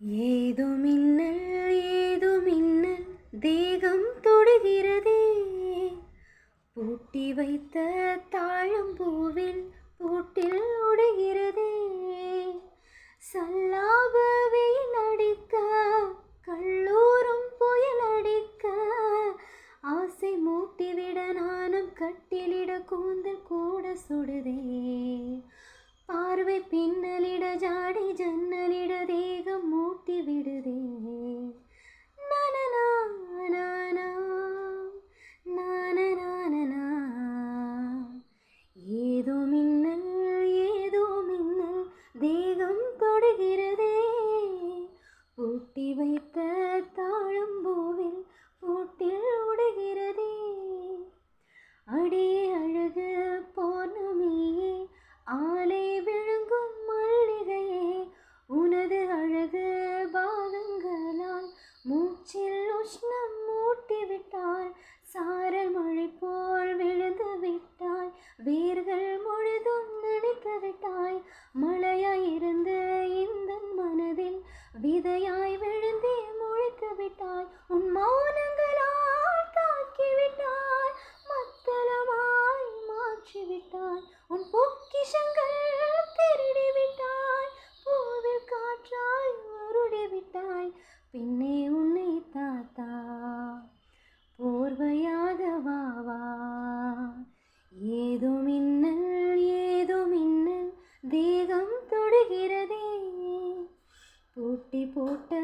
ஏதோ மின்னல் ஏதோ மின்னல் தேகம் தொடுகிறதே, பூட்டி வைத்த தாழம்பூவில் பூட்டில் உடைகிறதே. சல்லாப வெயில் அடிக்க கல்லூரும் புயல் அடிக்க, ஆசை மூட்டிவிட நானும் கட்டிலிட கூந்தல் கூட சுடுதே. பார்வை பின்னலிட ஜாடி ஜன்னலிட தேகம் மூட்டி விடுதே. நனனா நானா நானா, ஏதோ மின்னல் ஏதோ மின்னல் தேகம் தொடுகிறதே, பூட்டி வைத்த தாழம்பூவில் பூட்டில் உடைகிறதே. அடே அழகு பௌர்ணமியே, ஆலை விழுங்கும் மல்லிகையே, உனது அழகு பாதங்களால் மூச்சில் உஷ்ணம் மூட்டிவிட்டாய். சாரல் மழை போல் விழுந்து விட்டாய், வேர்கள் முழுதும் நினைத்து விட்டாய். மழையாயிருந்து இந்த மனதில் விதையாய் விழுந்தே முளைத்து விட்டாய். உன் மௌனங்களால் தாக்கிவிட்டாய், மத்தளமாய் மாற்றிவிட்டாய். உன் பொக்கிஷங்கள் திருடி விட்டாய், பூவில் காற்றாய் வருடி விட்டாய். பின்னே உன்னை தாத்தா போர்வையாக வாவா. ஏதோ மின்னல் ஏதோ மின்னல் தேகம் தொடுகிறதே, பூட்டி போட்ட